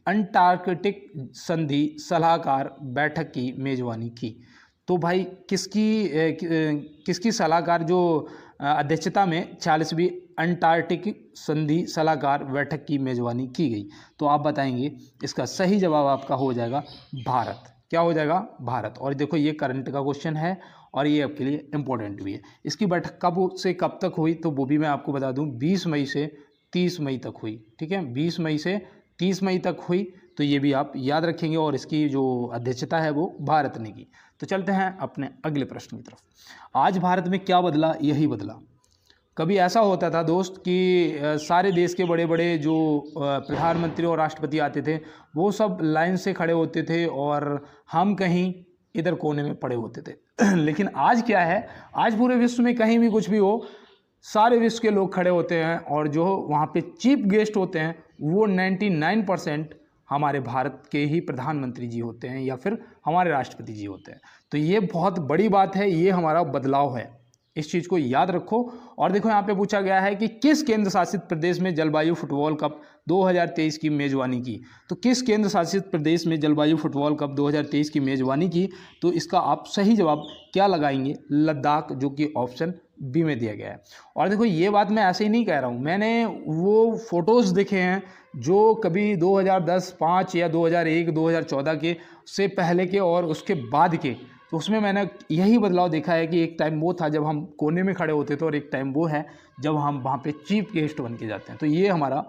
अंटार्कटिक संधि सलाहकार बैठक की मेजबानी की? तो भाई किसकी सलाहकार जो अध्यक्षता में 46वीं अंटार्कटिक संधि सलाहकार बैठक की मेजबानी की गई? तो आप बताएंगे, इसका सही जवाब आपका हो जाएगा भारत। क्या हो जाएगा? भारत। और देखो ये करंट का क्वेश्चन है और ये आपके लिए इंपॉर्टेंट भी है। इसकी बैठक कब से कब तक हुई? तो वो भी मैं आपको बता दूं, 20 मई से 30 मई तक हुई, ठीक है। 20 मई से 30 मई तक हुई, तो ये भी आप याद रखेंगे। और इसकी जो अध्यक्षता है वो भारत ने की। तो चलते हैं अपने अगले प्रश्न की तरफ। आज भारत में क्या बदला? यही बदला। कभी ऐसा होता था दोस्त कि सारे देश के बड़े बड़े जो प्रधानमंत्री और राष्ट्रपति आते थे वो सब लाइन से खड़े होते थे और हम कहीं इधर कोने में पड़े होते थे। लेकिन आज क्या है? आज पूरे विश्व में कहीं भी कुछ भी हो, सारे विश्व के लोग खड़े होते हैं और जो वहाँ पे चीफ गेस्ट होते हैं वो 99% हमारे भारत के ही प्रधानमंत्री जी होते हैं या फिर हमारे राष्ट्रपति जी होते हैं। तो ये बहुत बड़ी बात है, ये हमारा बदलाव है, इस चीज़ को याद रखो। और देखो यहाँ पे पूछा गया है कि किस केंद्र शासित प्रदेश में जलवायु फुटबॉल कप 2023 की मेजबानी की? तो किस केंद्र शासित प्रदेश में जलवायु फुटबॉल कप 2023 की मेजबानी की? तो इसका आप सही जवाब क्या लगाएंगे? लद्दाख, जो कि ऑप्शन बी में दिया गया है। और देखो ये बात मैं ऐसे ही नहीं कह रहा हूँ, मैंने वो फोटोज़ देखे हैं जो कभी 2010, 5 या 2001, 2014 के से पहले के और उसके बाद के, तो उसमें मैंने यही बदलाव देखा है कि एक टाइम वो था जब हम कोने में खड़े होते थे और एक टाइम वो है जब हम वहाँ पे चीफ गेस्ट बन के जाते हैं। तो ये हमारा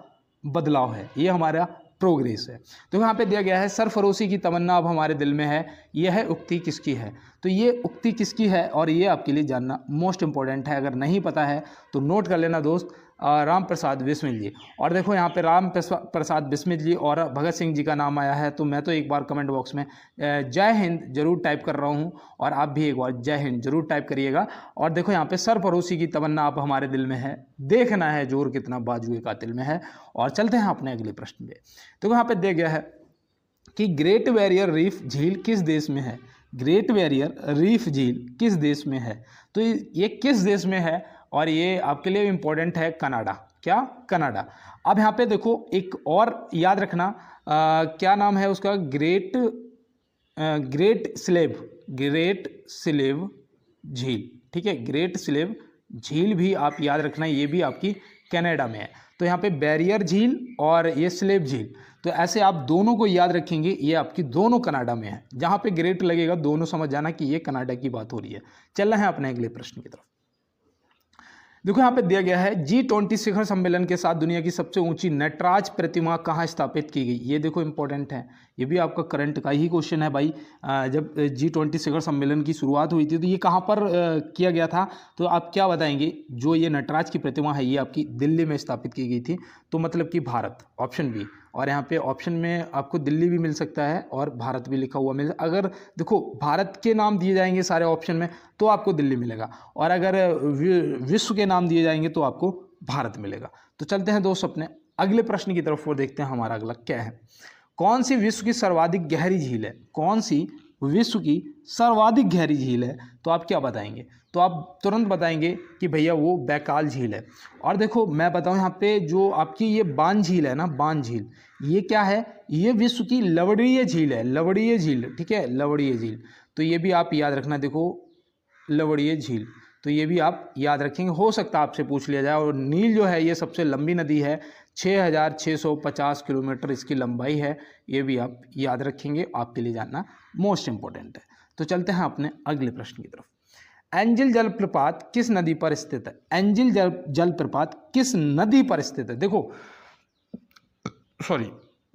बदलाव है, ये हमारा प्रोग्रेस है। तो यहाँ पे दिया गया है सरफरोशी की तमन्ना अब हमारे दिल में है, यह उक्ति किसकी है? तो ये उक्ति किसकी है और ये आपके लिए जानना मोस्ट इंपॉर्टेंट है। अगर नहीं पता है तो नोट कर लेना दोस्त, राम प्रसाद बिस्मिल जी। और देखो यहाँ पे राम प्रसाद बिस्मिल जी और भगत सिंह जी का नाम आया है, तो मैं तो एक बार कमेंट बॉक्स में जय हिंद जरूर टाइप कर रहा हूँ और आप भी एक बार जय हिंद जरूर टाइप करिएगा। और देखो यहाँ पे सरफरोशी की तमन्ना अब हमारे दिल में है, देखना है जोर कितना बाजुए कातिल में है। और चलते हैं अपने अगले प्रश्न पे। तो यहाँ पे दिया गया है कि ग्रेट बैरियर रीफ झील किस देश में है? ग्रेट बैरियर रीफ झील किस देश में है? तो ये किस देश में है? और ये आपके लिए इम्पोर्टेंट है, कनाडा। क्या? कनाडा। अब यहाँ पे देखो एक और याद रखना, क्या नाम है उसका? ग्रेट स्लेव झील, ठीक है। ग्रेट स्लेव झील भी आप याद रखना, ये भी आपकी कनाडा में है। तो यहाँ पे बैरियर झील और ये स्लेव झील, तो ऐसे आप दोनों को याद रखेंगे, ये आपकी दोनों कनाडा में है। जहाँ पे ग्रेट लगेगा दोनों समझ जाना कि ये कनाडा की बात हो रही है। चल रहे हैं अपने अगले प्रश्न की तरफ। देखो यहाँ पे दिया गया है G20 शिखर सम्मेलन के साथ दुनिया की सबसे ऊंची नटराज प्रतिमा कहाँ स्थापित की गई? ये देखो इंपॉर्टेंट है, ये भी आपका करंट का ही क्वेश्चन है भाई। जब G20 शिखर सम्मेलन की शुरुआत हुई थी तो ये कहाँ पर किया गया था? तो आप क्या बताएंगे? जो ये नटराज की प्रतिमा है ये आपकी दिल्ली में स्थापित की गई थी, तो मतलब कि भारत, ऑप्शन बी। और यहाँ पे ऑप्शन में आपको दिल्ली भी मिल सकता है और भारत भी लिखा हुआ मिल, अगर देखो भारत के नाम दिए जाएंगे सारे ऑप्शन में तो आपको दिल्ली मिलेगा, और अगर विश्व के नाम दिए जाएंगे तो आपको भारत मिलेगा। तो चलते हैं दोस्त अपने अगले प्रश्न की तरफ और देखते हैं हमारा अगला क्या है। कौन सी विश्व की सर्वाधिक गहरी झील है? कौन सी विश्व की सर्वाधिक गहरी झील है, तो आप क्या बताएंगे? तो आप तुरंत बताएंगे कि भैया वो बैकाल झील है। और देखो मैं बताऊं यहाँ पे जो आपकी ये बान झील है ना, बान झील, ये क्या है? ये विश्व की लवणीय झील है, लवणीय झील, ठीक है, लवणीय झील। तो ये भी आप याद रखना, देखो लवणीय झील, तो ये भी आप याद रखेंगे, हो सकता है आपसे पूछ लिया जाए। और नील जो है ये सबसे लंबी नदी है, 6650 किलोमीटर इसकी लंबाई है, ये भी आप याद रखेंगे, आपके लिए जानना मोस्ट इंपॉर्टेंट है। तो चलते हैं अपने अगले प्रश्न की तरफ। एंजिल जलप्रपात किस नदी पर स्थित है? एंजिल जलप्रपात किस नदी पर स्थित है? देखो सॉरी,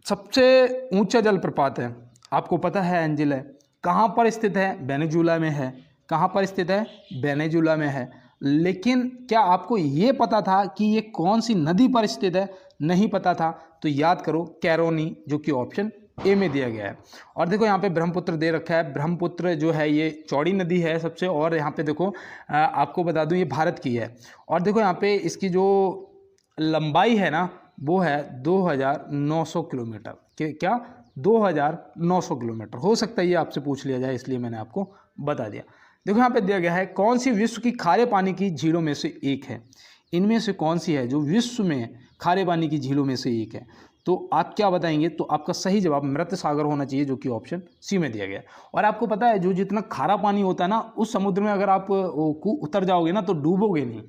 सबसे ऊंचा जलप्रपात है, आपको पता है एंजिल है, कहाँ पर स्थित है? वेनेजुला में है। कहाँ पर स्थित है? वेनेजुला में है। लेकिन क्या आपको ये पता था कि ये कौन सी नदी पर स्थित है? नहीं पता था, तो याद करो कैरोनी, जो कि ऑप्शन ए में दिया गया है। और देखो यहाँ पे ब्रह्मपुत्र दे रखा है, ब्रह्मपुत्र जो है ये चौड़ी नदी है सबसे, और यहाँ पे देखो आपको बता दूँ ये भारत की है। और देखो यहाँ पे इसकी जो लंबाई है ना वो है 2900 किलोमीटर। क्या 2900 किलोमीटर? हो सकता है ये आपसे पूछ लिया जाए, इसलिए मैंने आपको बता दिया। देखो यहाँ पे दिया गया है कौन सी विश्व की खारे पानी की झीलों में से एक है? इनमें से कौन सी है जो विश्व में खारे पानी की झीलों में से एक है? तो आप क्या बताएंगे? तो आपका सही जवाब मृत सागर होना चाहिए, जो कि ऑप्शन सी में दिया गया है। और आपको पता है जो जितना खारा पानी होता है ना, उस समुद्र में अगर आप उतर जाओगे ना तो डूबोगे नहीं।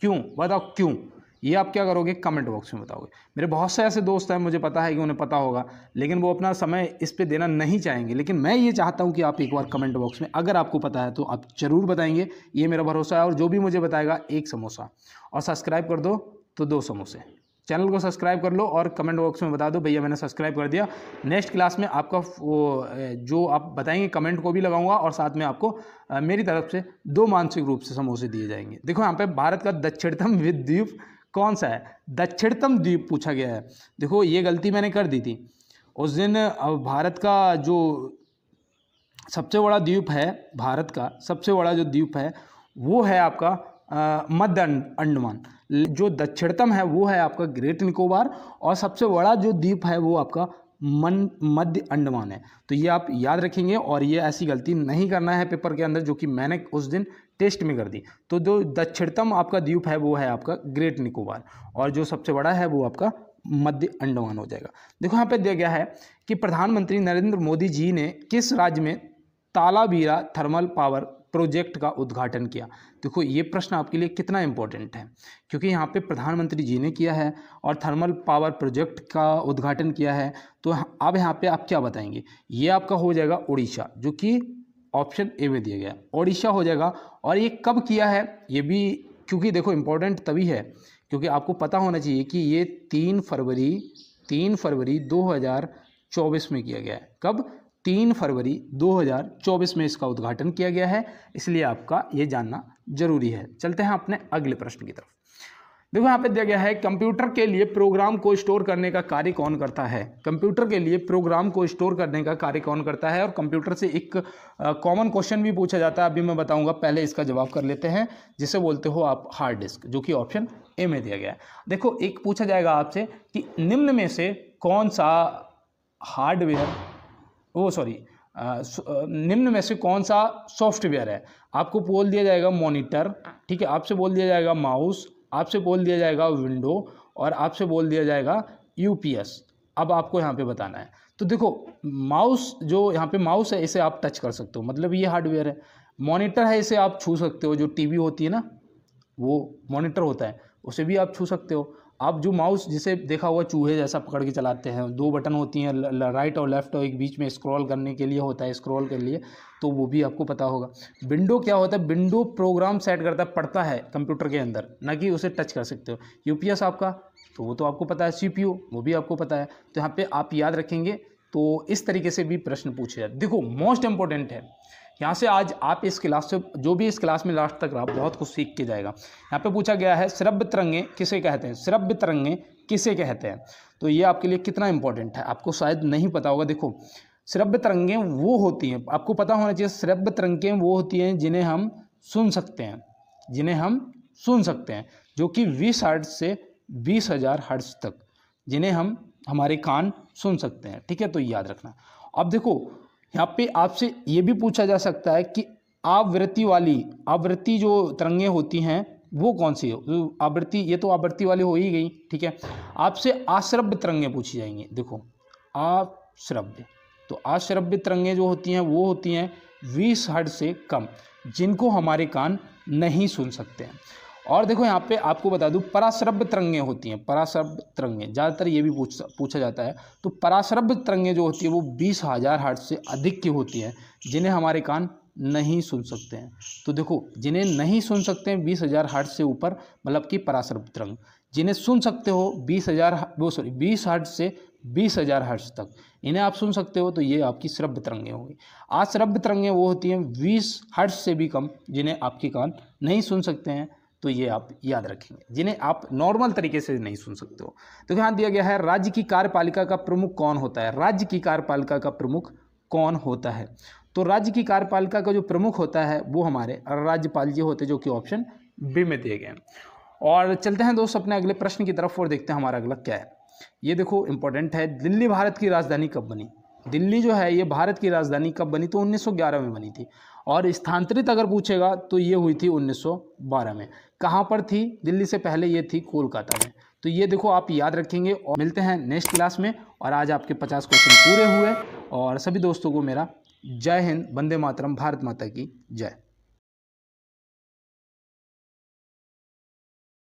क्यों? बताओ क्यों? ये आप क्या करोगे? कमेंट बॉक्स में बताओगे। मेरे बहुत से ऐसे दोस्त हैं, मुझे पता है कि उन्हें पता होगा, लेकिन वो अपना समय इस पे देना नहीं चाहेंगे। लेकिन मैं ये चाहता हूँ कि आप एक बार कमेंट बॉक्स में अगर आपको पता है तो आप ज़रूर बताएंगे, ये मेरा भरोसा है। और जो भी मुझे बताएगा, एक समोसा, और सब्सक्राइब कर दो तो 2 समोसे। चैनल को सब्सक्राइब कर लो और कमेंट बॉक्स में बता दो भैया मैंने सब्सक्राइब कर दिया। नेक्स्ट क्लास में आपका वो जो आप बताएंगे कमेंट को भी लगाऊंगा, और साथ में आपको मेरी तरफ से 2 मानसिक रूप से समोसे दिए जाएंगे। देखो यहाँ पे भारत का दक्षिणतम द्वीप कौन सा है? दक्षिणतम द्वीप पूछा गया है। देखो ये गलती मैंने कर दी थी उस दिन। भारत का जो सबसे बड़ा द्वीप है, भारत का सबसे बड़ा जो द्वीप है वो है आपका मध्य अंडमान। जो दक्षिणतम है वो है आपका ग्रेट निकोबार, और सबसे बड़ा जो द्वीप है वो आपका मध्य अंडमान है। तो ये आप याद रखेंगे, और ये ऐसी गलती नहीं करना है पेपर के अंदर जो कि मैंने उस दिन टेस्ट में कर दी। तो जो दक्षिणतम आपका द्वीप है वो है आपका ग्रेट निकोबार, और जो सबसे बड़ा है वो आपका मध्य अंडमान हो जाएगा। देखो यहाँ पे दिया गया है कि प्रधानमंत्री नरेंद्र मोदी जी ने किस राज्य में तालाबीरा थर्मल पावर प्रोजेक्ट का उद्घाटन किया? देखो ये प्रश्न आपके लिए कितना इंपॉर्टेंट है, क्योंकि यहाँ पे प्रधानमंत्री जी ने किया है और थर्मल पावर प्रोजेक्ट का उद्घाटन किया है। तो अब यहाँ पे आप क्या बताएंगे? ये आपका हो जाएगा उड़ीसा, जो कि ऑप्शन ए में दिया गया, उड़ीसा हो जाएगा। और ये कब किया है ये भी, क्योंकि देखो इंपॉर्टेंट तभी है क्योंकि आपको पता होना चाहिए कि ये 3 फरवरी 2024 में किया गया है। कब? 3 फरवरी 2024 में इसका उद्घाटन किया गया है, इसलिए आपका ये जानना जरूरी है। चलते हैं अपने अगले प्रश्न की तरफ। देखो यहाँ पे दिया गया है कंप्यूटर के लिए प्रोग्राम को स्टोर करने का कार्य कौन करता है? कंप्यूटर के लिए प्रोग्राम को स्टोर करने का कार्य कौन करता है? और कंप्यूटर से एक कॉमन क्वेश्चन भी पूछा जाता है, अभी मैं बताऊंगा, पहले इसका जवाब कर लेते हैं, जिसे बोलते हो आप हार्ड डिस्क, जो कि ऑप्शन ए में दिया गया है। देखो एक पूछा जाएगा आपसे कि निम्न में से कौन सा हार्डवेयर, निम्न में से कौन सा सॉफ्टवेयर है? आपको बोल दिया जाएगा मॉनिटर, ठीक है, आपसे बोल दिया जाएगा माउस, आपसे बोल दिया जाएगा विंडो, और आपसे बोल दिया जाएगा यूपीएस। अब आपको यहाँ पे बताना है। तो देखो माउस, जो यहाँ पे माउस है इसे आप टच कर सकते हो, मतलब ये हार्डवेयर है। मॉनिटर है, इसे आप छू सकते हो, जो टीवी होती है ना वो मॉनिटर होता है, उसे भी आप छू सकते हो। आप जो माउस जिसे देखा हुआ चूहे जैसा पकड़ के चलाते हैं, 2 बटन होती हैं, राइट और लेफ्ट, और एक बीच में स्क्रॉल करने के लिए होता है, स्क्रॉल के लिए, तो वो भी आपको पता होगा। विंडो क्या होता है? विंडो प्रोग्राम सेट करता है, पढ़ता है कंप्यूटर के अंदर, ना कि उसे टच कर सकते हो। यूपीएस आपका, तो वो तो आपको पता है। सीपीयू, वो भी आपको पता है। तो यहाँ पे आप याद रखेंगे, तो इस तरीके से भी प्रश्न पूछे जाते। देखो मोस्ट इंपॉर्टेंट है यहाँ से, आज आप इस क्लास से, जो भी इस क्लास में लास्ट तक रहा, बहुत कुछ सीख के जाएगा। यहाँ पे पूछा गया है श्रव्य तरंगें किसे कहते हैं? श्रव्य तरंगें किसे कहते हैं? तो ये आपके लिए कितना इंपॉर्टेंट है, आपको शायद नहीं पता होगा। देखो श्रव्य तरंगें वो होती हैं, आपको पता होना चाहिए, श्रव्य तरंगें वो होती हैं जिन्हें हम सुन सकते हैं, जो कि 20 हर्ट्ज से 20,000 हर्ट्ज तक, जिन्हें हम, हमारे कान सुन सकते हैं, ठीक है, तो याद रखना। अब देखो यहाँ पे आपसे ये भी पूछा जा सकता है कि आवृत्ति जो तरंगें होती हैं वो कौन सी है। आवृत्ति, ये तो आवृत्ति वाली हो ही गई, ठीक है। आपसे आश्रव्य तरंगें पूछी जाएंगी। देखो आश्रव्य, तो आश्रव्य तरंगें जो होती हैं वो होती हैं 20 हर्ट्ज से कम, जिनको हमारे कान नहीं सुन सकते हैं। और देखो यहाँ पे आपको बता दूं, पराश्रव्य तरंगें होती हैं। पराश्रव्य तरंगें ज़्यादातर ये भी पूछा जाता है। तो पराश्रव्य तरंगें जो होती है वो 20,000 हर्ट्ज से अधिक की होती हैं, जिन्हें हमारे कान नहीं सुन सकते हैं। तो देखो, जिन्हें नहीं सुन सकते हैं 20,000 हर्ट्ज से ऊपर, मतलब कि पराश्रव्य तरंग। जिन्हें सुन सकते हो 20 हर्ट्ज से 20,000 हर्ट्ज तक, इन्हें आप सुन सकते हो, तो ये आपकी श्रव्य तरंगें होंगी। आश्रव्य तरंगें वो होती हैं 20 हर्ट्ज से भी कम, जिन्हें आपके कान नहीं सुन सकते हैं। तो ये आप याद रखेंगे, जिन्हें आप नॉर्मल तरीके से नहीं सुन सकते हो। तो यहाँ दिया गया है, राज्य की कार्यपालिका का प्रमुख कौन होता है। राज्य की कार्यपालिका का प्रमुख कौन होता है। तो राज्य की कार्यपालिका का जो प्रमुख होता है वो हमारे राज्यपाल जी होते हैं, जो कि ऑप्शन बी में दिए गए हैं। और चलते हैं दोस्त अपने अगले प्रश्न की तरफ और देखते हैं हमारा अगला क्या है। ये देखो इंपॉर्टेंट है, दिल्ली भारत की राजधानी कब बनी। दिल्ली जो है ये भारत की राजधानी कब बनी, तो 1911 में बनी थी। और स्थानांतरित अगर पूछेगा तो ये हुई थी 1912 में। कहाँ पर थी दिल्ली से पहले, ये थी कोलकाता में। तो ये देखो आप याद रखेंगे। और मिलते हैं नेक्स्ट क्लास में। और आज आपके 50 क्वेश्चन पूरे हुए। और सभी दोस्तों को मेरा जय हिंद, वंदे मातरम, भारत माता की जय।